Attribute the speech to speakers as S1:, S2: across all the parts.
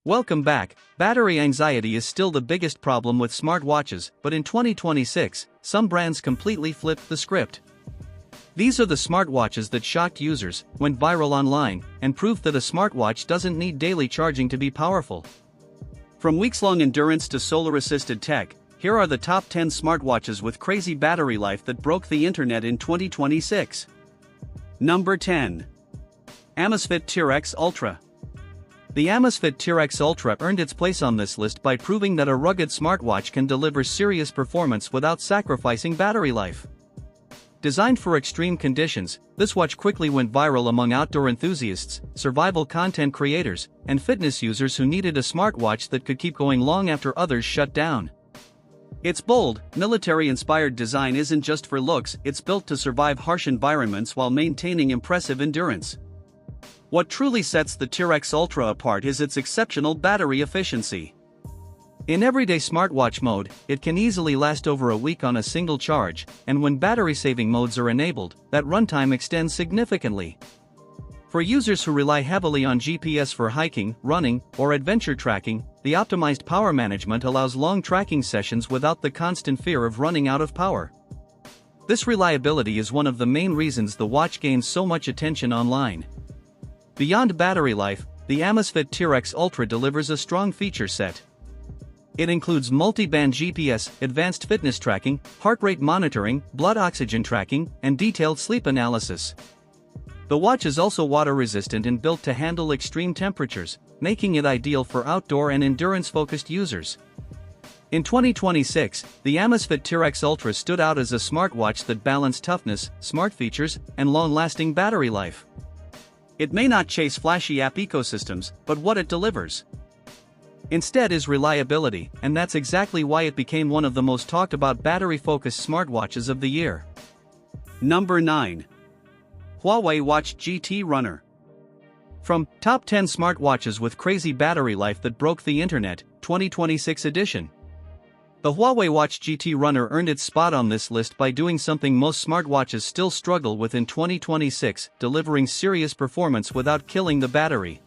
S1: Welcome back. Battery anxiety is still the biggest problem with smartwatches, but in 2026, some brands completely flipped the script. These are the smartwatches that shocked users, went viral online, and proved that a smartwatch doesn't need daily charging to be powerful. From weeks-long endurance to solar-assisted tech, here are the top 10 smartwatches with crazy battery life that broke the internet in 2026. Number 10. Amazfit TicWatch Ultra. The Amazfit TicWatch Ultra earned its place on this list by proving that a rugged smartwatch can deliver serious performance without sacrificing battery life. Designed for extreme conditions, this watch quickly went viral among outdoor enthusiasts, survival content creators, and fitness users who needed a smartwatch that could keep going long after others shut down. Its bold, military-inspired design isn't just for looks, it's built to survive harsh environments while maintaining impressive endurance. What truly sets the TicWatch Ultra apart is its exceptional battery efficiency. In everyday smartwatch mode, it can easily last over a week on a single charge, and when battery-saving modes are enabled, that runtime extends significantly. For users who rely heavily on GPS for hiking, running, or adventure tracking, the optimized power management allows long tracking sessions without the constant fear of running out of power. This reliability is one of the main reasons the watch gains so much attention online. Beyond battery life, the Amazfit TicWatch Ultra delivers a strong feature set. It includes multi-band GPS, advanced fitness tracking, heart rate monitoring, blood oxygen tracking, and detailed sleep analysis. The watch is also water-resistant and built to handle extreme temperatures, making it ideal for outdoor and endurance-focused users. In 2026, the Amazfit TicWatch Ultra stood out as a smartwatch that balanced toughness, smart features, and long-lasting battery life. It may not chase flashy app ecosystems, but what it delivers instead is reliability, and that's exactly why it became one of the most talked about battery-focused smartwatches of the year. Number 9. Huawei Watch GTRunner. From Top 10 Smartwatches with Crazy Battery Life That Broke the Internet, 2026 edition. The Huawei Watch GTRunner earned its spot on this list by doing something most smartwatches still struggle with in 2026, delivering serious performance without killing the battery.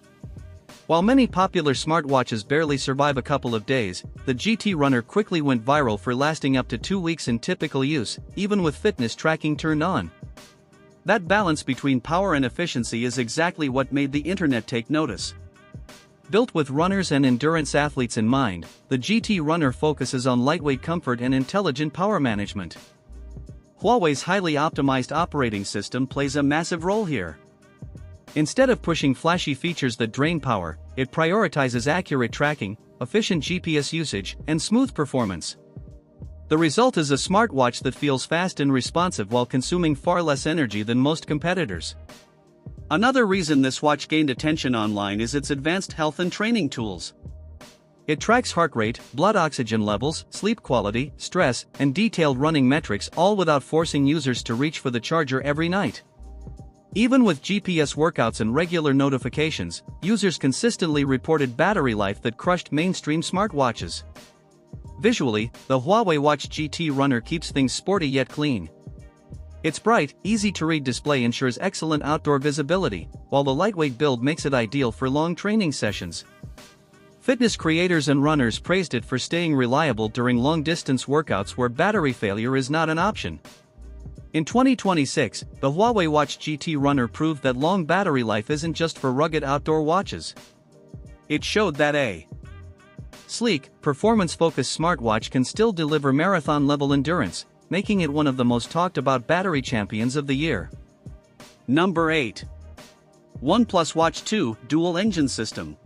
S1: While many popular smartwatches barely survive a couple of days, the GTRunner quickly went viral for lasting up to 2 weeks in typical use, even with fitness tracking turned on. That balance between power and efficiency is exactly what made the internet take notice. Built with runners and endurance athletes in mind, the GTRunner focuses on lightweight comfort and intelligent power management. Huawei's highly optimized operating system plays a massive role here. Instead of pushing flashy features that drain power, it prioritizes accurate tracking, efficient GPS usage, and smooth performance. The result is a smartwatch that feels fast and responsive while consuming far less energy than most competitors. Another reason this watch gained attention online is its advanced health and training tools. It tracks heart rate, blood oxygen levels, sleep quality, stress, and detailed running metrics, all without forcing users to reach for the charger every night. Even with GPS workouts and regular notifications, users consistently reported battery life that crushed mainstream smartwatches. Visually, the Huawei Watch GTRunner keeps things sporty yet clean. Its bright, easy-to-read display ensures excellent outdoor visibility, while the lightweight build makes it ideal for long training sessions. Fitness creators and runners praised it for staying reliable during long-distance workouts where battery failure is not an option. In 2026, the Huawei Watch GTRunner proved that long battery life isn't just for rugged outdoor watches. It showed that a sleek, performance-focused smartwatch can still deliver marathon-level endurance, making it one of the most talked-about battery champions of the year. Number 8. OnePlus Watch 2 Dual Engine System.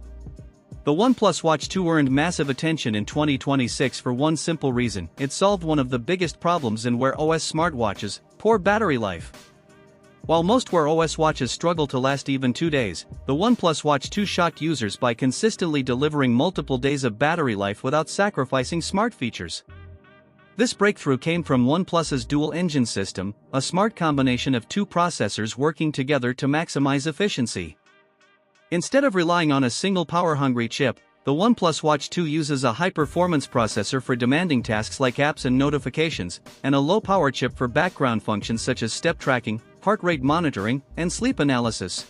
S1: The OnePlus Watch 2 earned massive attention in 2026 for one simple reason: it solved one of the biggest problems in Wear OS smartwatches: poor battery life. While most Wear OS watches struggle to last even 2 days, the OnePlus Watch 2 shocked users by consistently delivering multiple days of battery life without sacrificing smart features. This breakthrough came from OnePlus's dual engine system, a smart combination of 2 processors working together to maximize efficiency. Instead of relying on a single power-hungry chip, the OnePlus Watch 2 uses a high-performance processor for demanding tasks like apps and notifications, and a low-power chip for background functions such as step tracking, heart rate monitoring, and sleep analysis.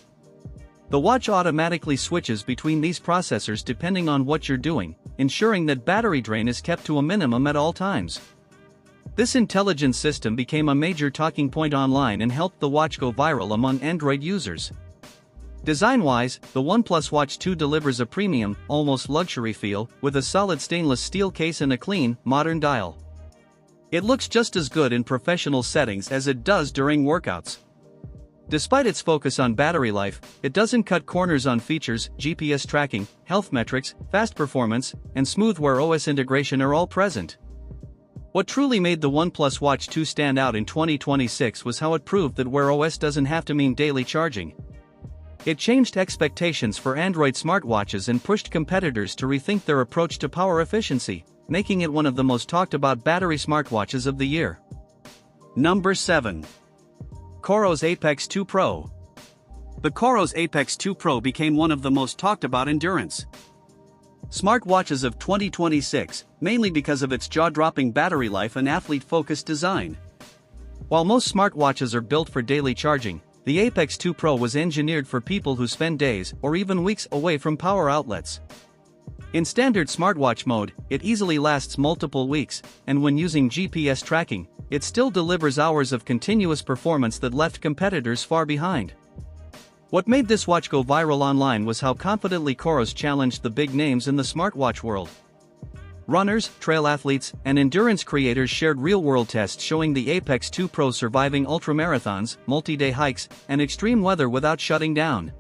S1: The watch automatically switches between these processors depending on what you're doing, ensuring that battery drain is kept to a minimum at all times. This intelligent system became a major talking point online and helped the watch go viral among Android users. Design-wise, the OnePlus Watch 2 delivers a premium, almost luxury feel, with a solid stainless steel case and a clean, modern dial. It looks just as good in professional settings as it does during workouts. Despite its focus on battery life, it doesn't cut corners on features. GPS tracking, health metrics, fast performance, and smooth Wear OS integration are all present. What truly made the OnePlus Watch 2 stand out in 2026 was how it proved that Wear OS doesn't have to mean daily charging. It changed expectations for Android smartwatches and pushed competitors to rethink their approach to power efficiency, making it one of the most talked about battery smartwatches of the year. Number 7. Coros Apex 2 Pro. The Coros Apex 2 Pro became one of the most talked about endurance smartwatches of 2026, mainly because of its jaw-dropping battery life and athlete-focused design. While most smartwatches are built for daily charging, the Apex 2 Pro was engineered for people who spend days or even weeks away from power outlets. In standard smartwatch mode, it easily lasts multiple weeks, and when using GPS tracking, it still delivers hours of continuous performance that left competitors far behind. What made this watch go viral online was how confidently Coros challenged the big names in the smartwatch world. Runners, trail athletes, and endurance creators shared real-world tests showing the Apex 2 Pro surviving ultramarathons, multi-day hikes, and extreme weather without shutting down.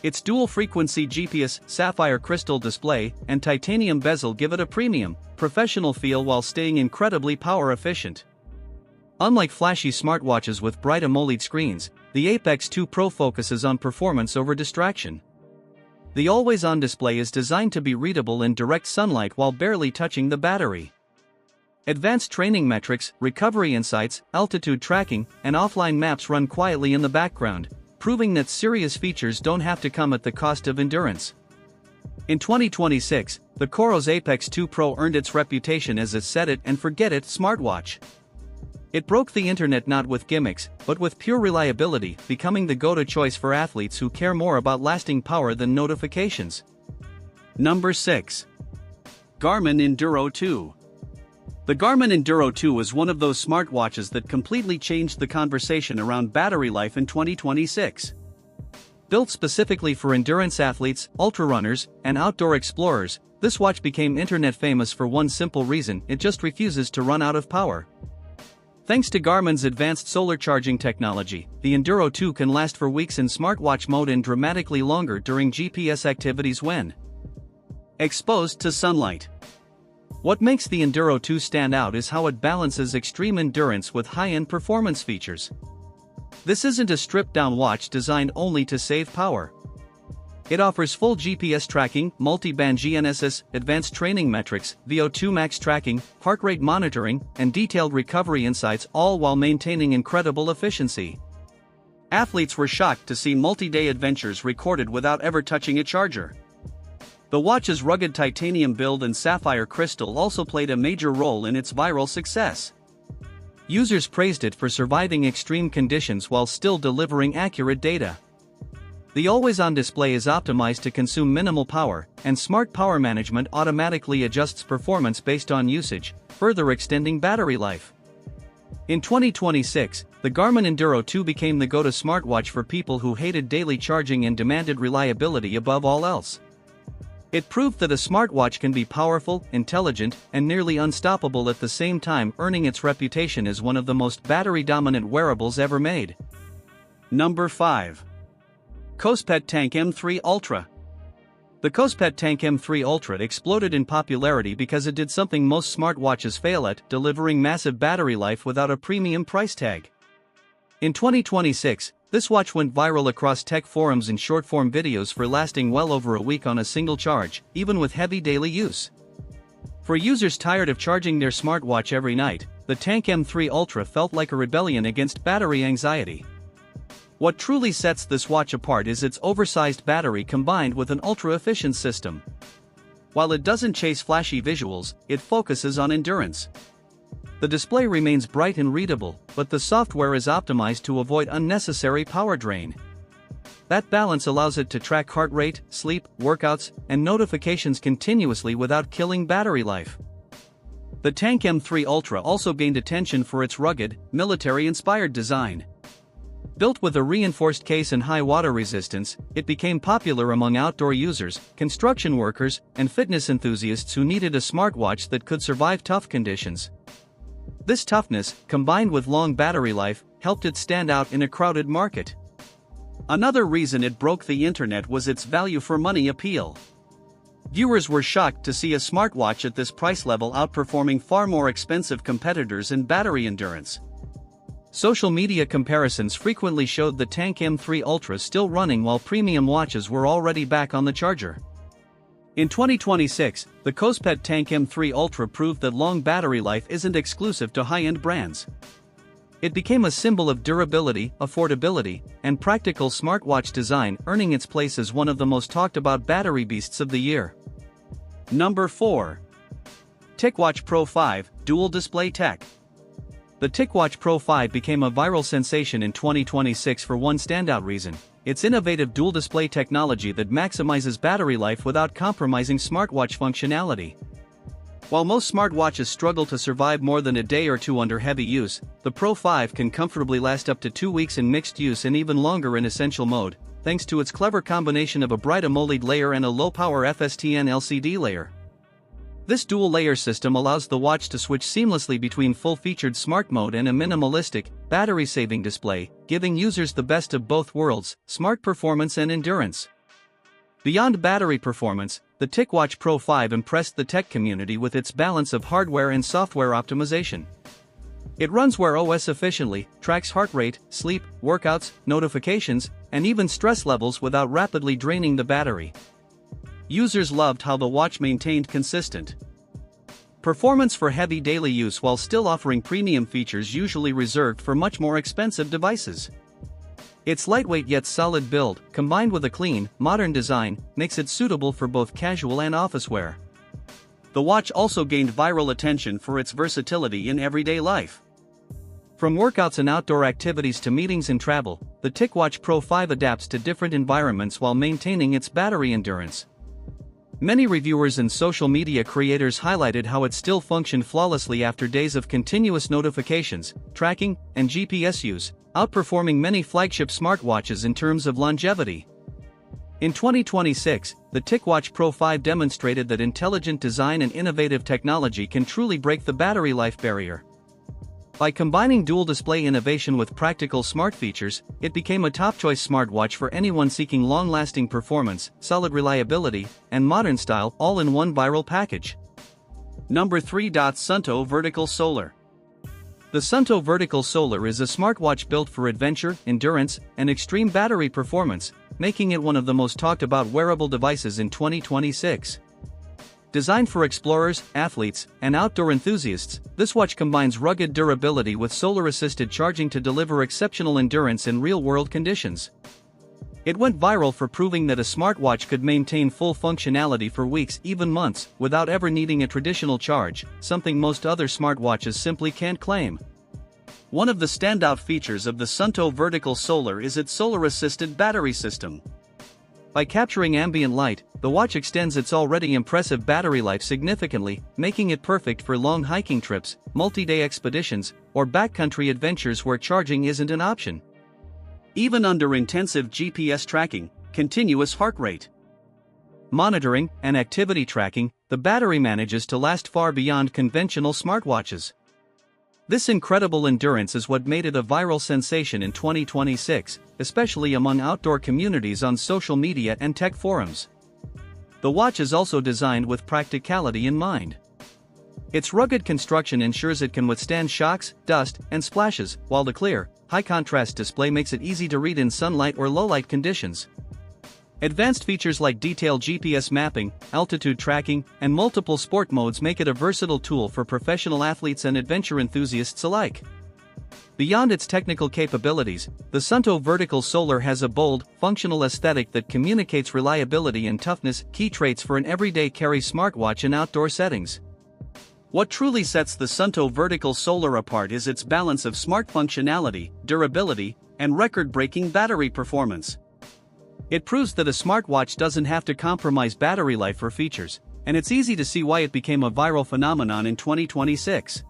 S1: Its dual-frequency GPS, sapphire crystal display, and titanium bezel give it a premium, professional feel while staying incredibly power-efficient. Unlike flashy smartwatches with bright AMOLED screens, the Apex 2 Pro focuses on performance over distraction. The always-on display is designed to be readable in direct sunlight while barely touching the battery. Advanced training metrics, recovery insights, altitude tracking, and offline maps run quietly in the background, proving that serious features don't have to come at the cost of endurance. In 2026, the Coros Apex 2 Pro earned its reputation as a set-it-and-forget-it smartwatch. It broke the internet not with gimmicks, but with pure reliability, becoming the go-to choice for athletes who care more about lasting power than notifications. Number 6. Garmin Enduro 2. The Garmin Enduro 2 is one of those smartwatches that completely changed the conversation around battery life in 2026. Built specifically for endurance athletes, ultrarunners, and outdoor explorers, this watch became internet famous for one simple reason: it just refuses to run out of power. Thanks to Garmin's advanced solar charging technology, the Enduro 2 can last for weeks in smartwatch mode and dramatically longer during GPS activities when exposed to sunlight. What makes the Enduro 2 stand out is how it balances extreme endurance with high-end performance features. This isn't a stripped-down watch designed only to save power. It offers full GPS tracking, multi-band GNSS, advanced training metrics, VO2 max tracking, heart rate monitoring, and detailed recovery insights, all while maintaining incredible efficiency. Athletes were shocked to see multi-day adventures recorded without ever touching a charger. The watch's rugged titanium build and sapphire crystal also played a major role in its viral success. Users praised it for surviving extreme conditions while still delivering accurate data. The always-on display is optimized to consume minimal power, and smart power management automatically adjusts performance based on usage, further extending battery life. In 2026, the Garmin Enduro 2 became the go-to smartwatch for people who hated daily charging and demanded reliability above all else. It proved that a smartwatch can be powerful, intelligent, and nearly unstoppable at the same time, earning its reputation as one of the most battery-dominant wearables ever made. Number 5. Kospet Tank M3 Ultra. The Kospet Tank M3 Ultra exploded in popularity because it did something most smartwatches fail at: delivering massive battery life without a premium price tag. In 2026, this watch went viral across tech forums and short-form videos for lasting well over a week on a single charge, even with heavy daily use. For users tired of charging their smartwatch every night, the Tank M3 Ultra felt like a rebellion against battery anxiety. What truly sets this watch apart is its oversized battery combined with an ultra-efficient system. While it doesn't chase flashy visuals, it focuses on endurance. The display remains bright and readable, but the software is optimized to avoid unnecessary power drain. That balance allows it to track heart rate, sleep, workouts, and notifications continuously without killing battery life. The Tank M3 Ultra also gained attention for its rugged, military-inspired design. Built with a reinforced case and high water resistance, it became popular among outdoor users, construction workers, and fitness enthusiasts who needed a smartwatch that could survive tough conditions. This toughness, combined with long battery life, helped it stand out in a crowded market. Another reason it broke the internet was its value-for-money appeal. Viewers were shocked to see a smartwatch at this price level outperforming far more expensive competitors in battery endurance. Social media comparisons frequently showed the Tank M3 Ultra still running while premium watches were already back on the charger. In 2026, the Kospet Tank M3 Ultra proved that long battery life isn't exclusive to high-end brands. It became a symbol of durability, affordability, and practical smartwatch design, earning its place as one of the most talked about battery beasts of the year. Number 4. TicWatch Pro 5 Dual Display Tech. The TicWatch Pro 5 became a viral sensation in 2026 for one standout reason: its innovative dual display technology that maximizes battery life without compromising smartwatch functionality. While most smartwatches struggle to survive more than a day or two under heavy use, the Pro 5 can comfortably last up to 2 weeks in mixed use and even longer in essential mode, thanks to its clever combination of a bright AMOLED layer and a low-power FSTN LCD layer. This dual-layer system allows the watch to switch seamlessly between full-featured smart mode and a minimalistic, battery-saving display, giving users the best of both worlds: smart performance and endurance. Beyond battery performance, the TicWatch Pro 5 impressed the tech community with its balance of hardware and software optimization. It runs Wear OS efficiently, tracks heart rate, sleep, workouts, notifications, and even stress levels without rapidly draining the battery. Users loved how the watch maintained consistent performance for heavy daily use while still offering premium features usually reserved for much more expensive devices. Its lightweight yet solid build, combined with a clean, modern design, makes it suitable for both casual and office wear. The watch also gained viral attention for its versatility in everyday life. From workouts and outdoor activities to meetings and travel, the TicWatch Pro 5 adapts to different environments while maintaining its battery endurance. Many reviewers and social media creators highlighted how it still functioned flawlessly after days of continuous notifications, tracking, and GPS use, outperforming many flagship smartwatches in terms of longevity. In 2026, the TicWatch Pro 5 demonstrated that intelligent design and innovative technology can truly break the battery life barrier. By combining dual display innovation with practical smart features, it became a top-choice smartwatch for anyone seeking long-lasting performance, solid reliability, and modern style, all in one viral package. Number 3. Suunto Vertical Solar. The Suunto Vertical Solar is a smartwatch built for adventure, endurance, and extreme battery performance, making it one of the most talked about wearable devices in 2026. Designed for explorers, athletes, and outdoor enthusiasts, this watch combines rugged durability with solar-assisted charging to deliver exceptional endurance in real-world conditions. It went viral for proving that a smartwatch could maintain full functionality for weeks, even months, without ever needing a traditional charge, something most other smartwatches simply can't claim. One of the standout features of the Suunto Vertical Solar is its solar-assisted battery system. By capturing ambient light, the watch extends its already impressive battery life significantly, making it perfect for long hiking trips, multi-day expeditions, or backcountry adventures where charging isn't an option. Even under intensive GPS tracking, continuous heart rate monitoring, and activity tracking, the battery manages to last far beyond conventional smartwatches. This incredible endurance is what made it a viral sensation in 2026, especially among outdoor communities on social media and tech forums. The watch is also designed with practicality in mind. Its rugged construction ensures it can withstand shocks, dust, and splashes, while the clear, high-contrast display makes it easy to read in sunlight or low-light conditions. Advanced features like detailed GPS mapping, altitude tracking, and multiple sport modes make it a versatile tool for professional athletes and adventure enthusiasts alike. Beyond its technical capabilities, the Suunto Vertical Solar has a bold, functional aesthetic that communicates reliability and toughness, key traits for an everyday carry smartwatch in outdoor settings. What truly sets the Suunto Vertical Solar apart is its balance of smart functionality, durability, and record-breaking battery performance. It proves that a smartwatch doesn't have to compromise battery life for features, and it's easy to see why it became a viral phenomenon in 2026.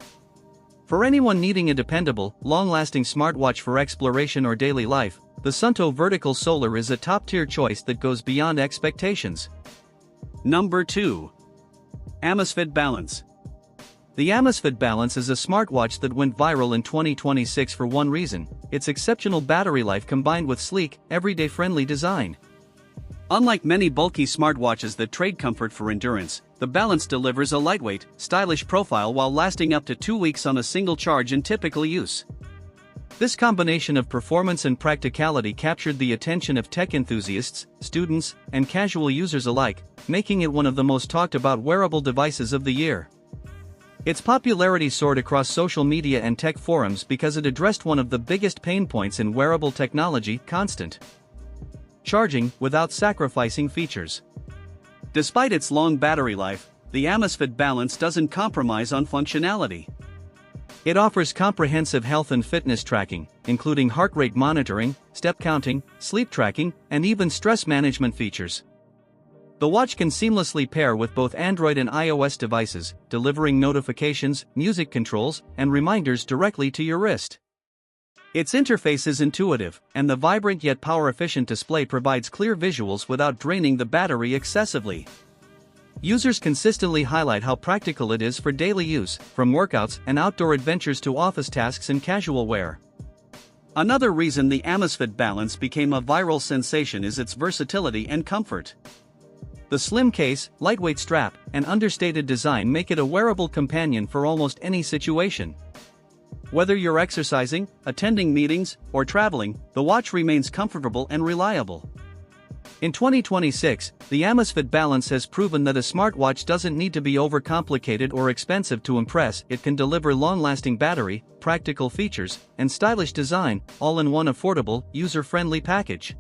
S1: For anyone needing a dependable, long-lasting smartwatch for exploration or daily life, the Suunto Vertical Solar is a top-tier choice that goes beyond expectations. Number 2. Amazfit Balance. The Amazfit Balance is a smartwatch that went viral in 2026 for one reason: its exceptional battery life combined with sleek, everyday-friendly design. Unlike many bulky smartwatches that trade comfort for endurance, the Balance delivers a lightweight, stylish profile while lasting up to 2 weeks on a single charge in typical use. This combination of performance and practicality captured the attention of tech enthusiasts, students, and casual users alike, making it one of the most talked about wearable devices of the year. Its popularity soared across social media and tech forums because it addressed one of the biggest pain points in wearable technology: constant charging without sacrificing features. Despite its long battery life, the Amazfit Balance doesn't compromise on functionality. It offers comprehensive health and fitness tracking, including heart rate monitoring, step counting, sleep tracking, and even stress management features. The watch can seamlessly pair with both Android and iOS devices, delivering notifications, music controls, and reminders directly to your wrist. Its interface is intuitive, and the vibrant yet power-efficient display provides clear visuals without draining the battery excessively. Users consistently highlight how practical it is for daily use, from workouts and outdoor adventures to office tasks and casual wear. Another reason the Amazfit Balance became a viral sensation is its versatility and comfort. The slim case, lightweight strap, and understated design make it a wearable companion for almost any situation. Whether you're exercising, attending meetings, or traveling, the watch remains comfortable and reliable. In 2026, the Amazfit Balance has proven that a smartwatch doesn't need to be overcomplicated or expensive to impress. It can deliver long-lasting battery, practical features, and stylish design, all in one affordable, user-friendly package.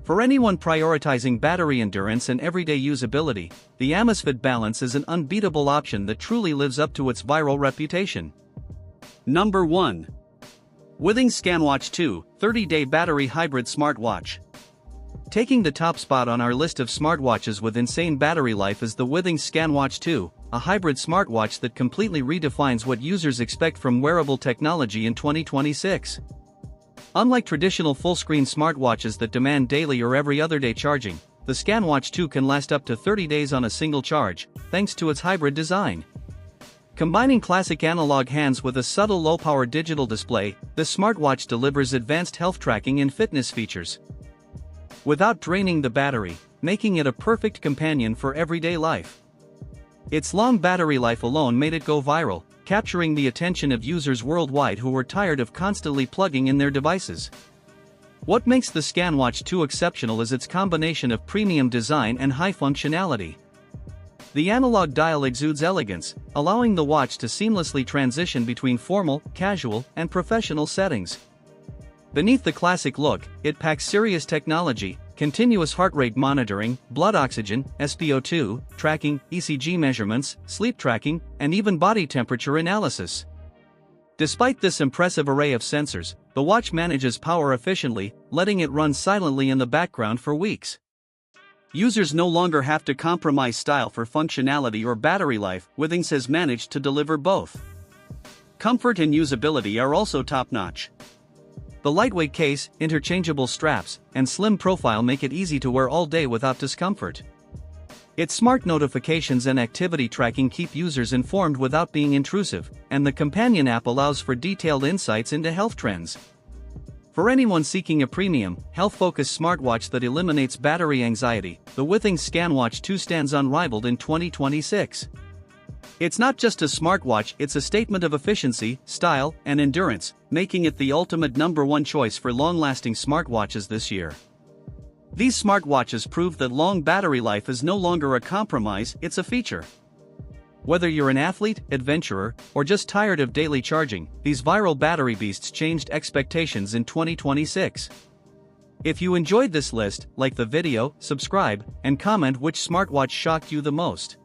S1: For anyone prioritizing battery endurance and everyday usability, the Amazfit Balance is an unbeatable option that truly lives up to its viral reputation. Number 1. Withings ScanWatch 2, 30-day battery hybrid smartwatch. Taking the top spot on our list of smartwatches with insane battery life is the Withings ScanWatch 2, a hybrid smartwatch that completely redefines what users expect from wearable technology in 2026. Unlike traditional full-screen smartwatches that demand daily or every other day charging, the ScanWatch 2 can last up to 30 days on a single charge, thanks to its hybrid design. Combining classic analog hands with a subtle low-power digital display, this smartwatch delivers advanced health tracking and fitness features without draining the battery, making it a perfect companion for everyday life. Its long battery life alone made it go viral, capturing the attention of users worldwide who were tired of constantly plugging in their devices. What makes the ScanWatch 2 exceptional is its combination of premium design and high functionality. The analog dial exudes elegance, allowing the watch to seamlessly transition between formal, casual, and professional settings. Beneath the classic look, it packs serious technology: continuous heart rate monitoring, blood oxygen, SpO2 tracking, ECG measurements, sleep tracking, and even body temperature analysis. Despite this impressive array of sensors, the watch manages power efficiently, letting it run silently in the background for weeks. Users no longer have to compromise style for functionality or battery life. Withings has managed to deliver both. Comfort and usability are also top-notch. The lightweight case, interchangeable straps, and slim profile make it easy to wear all day without discomfort. Its smart notifications and activity tracking keep users informed without being intrusive, and the companion app allows for detailed insights into health trends. For anyone seeking a premium, health-focused smartwatch that eliminates battery anxiety, the Withings ScanWatch 2 stands unrivaled in 2026. It's not just a smartwatch, it's a statement of efficiency, style, and endurance, making it the ultimate number 1 choice for long-lasting smartwatches this year. These smartwatches prove that long battery life is no longer a compromise, it's a feature. Whether you're an athlete, adventurer, or just tired of daily charging, these viral battery beasts changed expectations in 2026. If you enjoyed this list, like the video, subscribe, and comment which smartwatch shocked you the most.